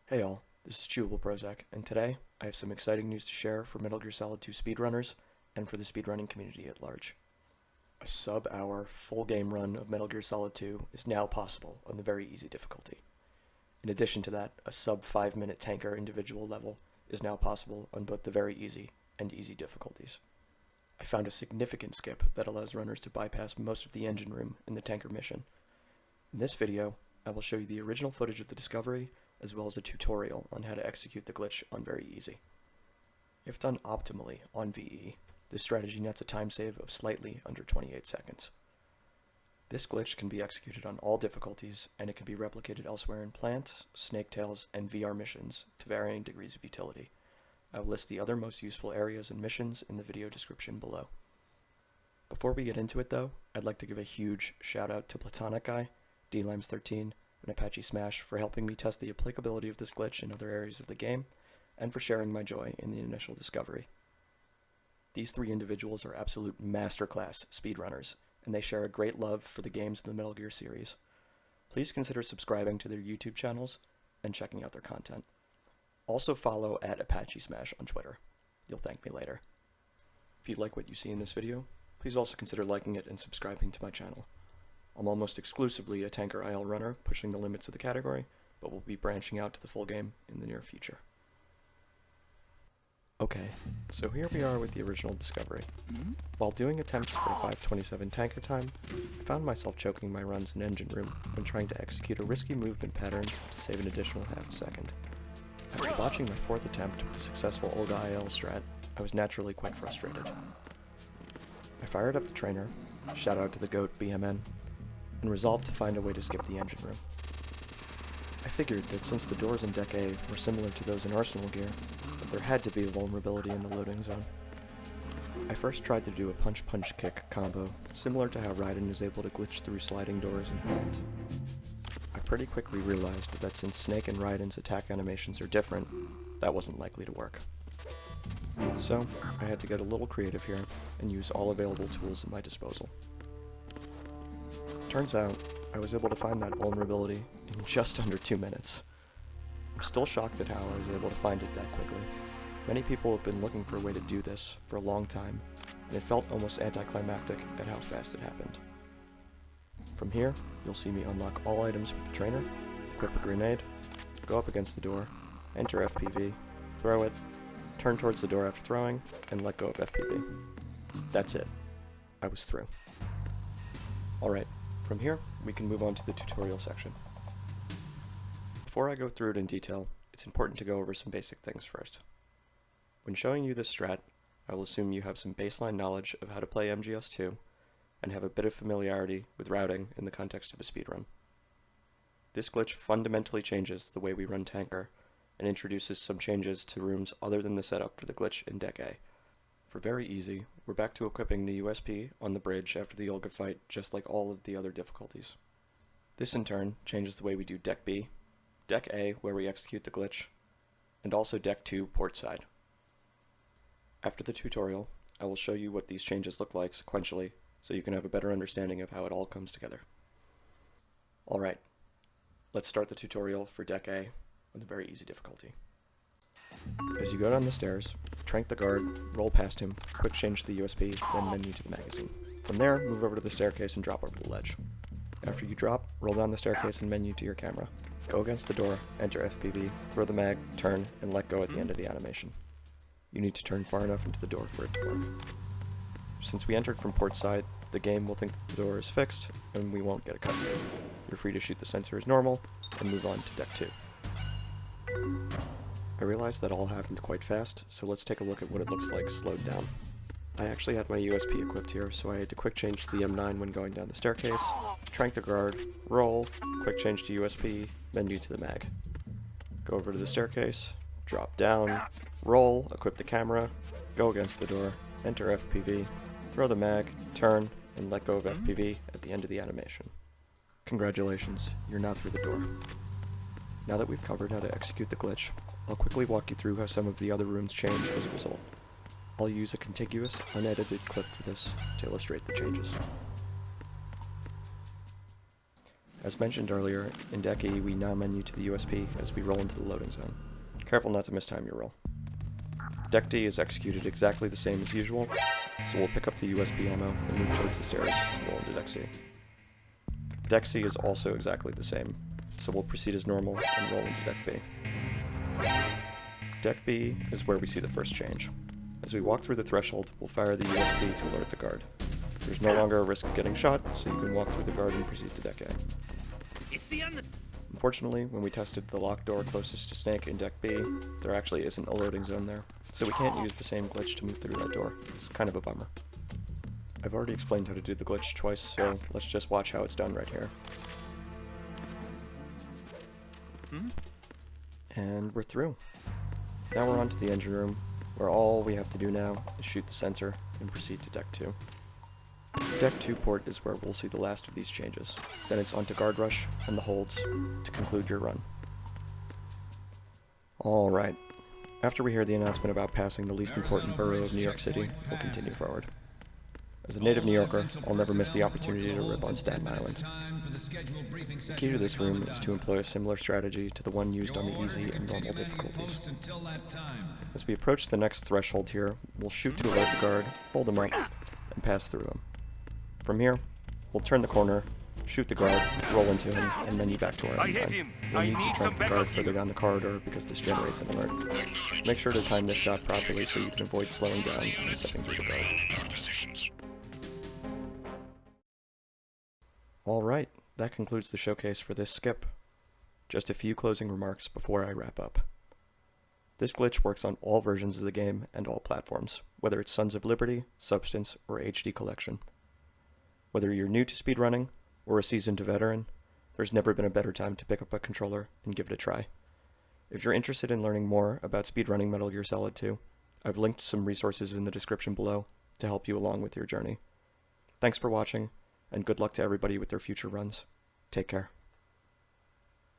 Hey all, this is Chewable Prozac, and today I have some exciting news to share for Metal Gear Solid 2 speedrunners and for the speedrunning community at large. A sub-hour, full game run of Metal Gear Solid 2 is now possible on the very easy difficulty. In addition to that, a sub-5 minute tanker individual level is now possible on both the very easy and easy difficulties. I found a significant skip that allows runners to bypass most of the engine room in the tanker mission. In this video, I will show you the original footage of the discovery as well as a tutorial on how to execute the glitch on very easy. If done optimally on VE, this strategy nets a time save of slightly under 28 seconds. This glitch can be executed on all difficulties, and it can be replicated elsewhere in Plant, Snake Tales, and VR missions to varying degrees of utility. I will list the other most useful areas and missions in the video description below. Before we get into it though, I'd like to give a huge shout out to Platonic Guy, DLimes13, and Apache Smash for helping me test the applicability of this glitch in other areas of the game, and for sharing my joy in the initial discovery. These three individuals are absolute masterclass speedrunners, and they share a great love for the games in the Metal Gear series. Please consider subscribing to their YouTube channels and checking out their content. Also follow at Apache Smash on Twitter. You'll thank me later. If you like what you see in this video, please also consider liking it and subscribing to my channel. I'm almost exclusively a tanker IL runner, pushing the limits of the category, but will be branching out to the full game in the near future. Okay, so here we are with the original discovery. While doing attempts for a 5:27 tanker time, I found myself choking my runs in engine room when trying to execute a risky movement pattern to save an additional half a second. After botching my fourth attempt with the successful Olga IL strat, I was naturally quite frustrated. I fired up the trainer, shout out to the GOAT BMN, and resolved to find a way to skip the engine room. I figured that since the doors in Deck A were similar to those in Arsenal gear, that there had to be a vulnerability in the loading zone. I first tried to do a punch-punch-kick combo, similar to how Raiden is able to glitch through sliding doors in Plant. I pretty quickly realized that since Snake and Raiden's attack animations are different, that wasn't likely to work. So, I had to get a little creative here and use all available tools at my disposal. Turns out, I was able to find that vulnerability in just under 2 minutes. I'm still shocked at how I was able to find it that quickly. Many people have been looking for a way to do this for a long time, and it felt almost anticlimactic at how fast it happened. From here, you'll see me unlock all items with the trainer, equip a grenade, go up against the door, enter FPV, throw it, turn towards the door after throwing, and let go of FPV. That's it. I was through. Alright. From here, we can move on to the tutorial section. Before I go through it in detail, it's important to go over some basic things first. When showing you this strat, I will assume you have some baseline knowledge of how to play MGS2, and have a bit of familiarity with routing in the context of a speedrun. This glitch fundamentally changes the way we run tanker, and introduces some changes to rooms other than the setup for the glitch in Deck A. For very easy, we're back to equipping the USP on the bridge after the Olga fight, just like all of the other difficulties. This in turn changes the way we do Deck B, Deck A where we execute the glitch, and also Deck 2 port side. After the tutorial, I will show you what these changes look like sequentially, so you can have a better understanding of how it all comes together. Alright, let's start the tutorial for Deck A with a very easy difficulty. As you go down the stairs, trank the guard, roll past him, quick change to the USB, then menu to the magazine. From there, move over to the staircase and drop over the ledge. After you drop, roll down the staircase and menu to your camera. Go against the door, enter FPV, throw the mag, turn, and let go at the end of the animation. You need to turn far enough into the door for it to work. Since we entered from port side, the game will think that the door is fixed, and we won't get a cutscene. You're free to shoot the sensor as normal, and move on to Deck 2. I realized that all happened quite fast, so let's take a look at what it looks like slowed down. I actually had my USP equipped here, so I had to quick change to the M9 when going down the staircase, trank the guard, roll, quick change to USP, menu to the mag. Go over to the staircase, drop down, roll, equip the camera, go against the door, enter FPV, throw the mag, turn, and let go of FPV at the end of the animation. Congratulations, you're now through the door. Now that we've covered how to execute the glitch, I'll quickly walk you through how some of the other rooms change as a result. I'll use a contiguous, unedited clip for this to illustrate the changes. As mentioned earlier, in Deck E we now menu to the USP as we roll into the loading zone. Careful not to mistime your roll. Deck D is executed exactly the same as usual, so we'll pick up the USB ammo and move towards the stairs to roll into Deck C. Deck C is also exactly the same, so we'll proceed as normal and roll into Deck B. Deck B is where we see the first change. As we walk through the threshold, we'll fire the USB to alert the guard. There's no longer a risk of getting shot, so you can walk through the guard and proceed to Deck A. Unfortunately, when we tested the locked door closest to Snake in Deck B, there actually isn't a loading zone there, so we can't use the same glitch to move through that door. It's kind of a bummer. I've already explained how to do the glitch twice, so let's just watch how it's done right here. And we're through. Now we're on to the engine room, where all we have to do now is shoot the sensor and proceed to Deck 2. Deck 2 port is where we'll see the last of these changes. Then it's on to Guard Rush and the holds to conclude your run. Alright, after we hear the announcement about passing the least important borough of New York City, we'll continue forward. As a native New Yorker, I'll never miss the opportunity to rip on Staten Island. The key to this room is to employ a similar strategy to the one used on the easy and normal difficulties. As we approach the next threshold here, we'll shoot to alert the guard, hold him up, and pass through him. From here, we'll turn the corner, shoot the guard, roll into him, and menu back to our own time. We'll need to track the guard further down the corridor because this generates an alert. Make sure to time this shot properly so you can avoid slowing down and stepping through the guard. Alright, that concludes the showcase for this skip. Just a few closing remarks before I wrap up. This glitch works on all versions of the game and all platforms, whether it's Sons of Liberty, Substance, or HD Collection. Whether you're new to speedrunning or a seasoned veteran, there's never been a better time to pick up a controller and give it a try. If you're interested in learning more about speedrunning Metal Gear Solid 2, I've linked some resources in the description below to help you along with your journey. Thanks for watching, and good luck to everybody with their future runs. Take care.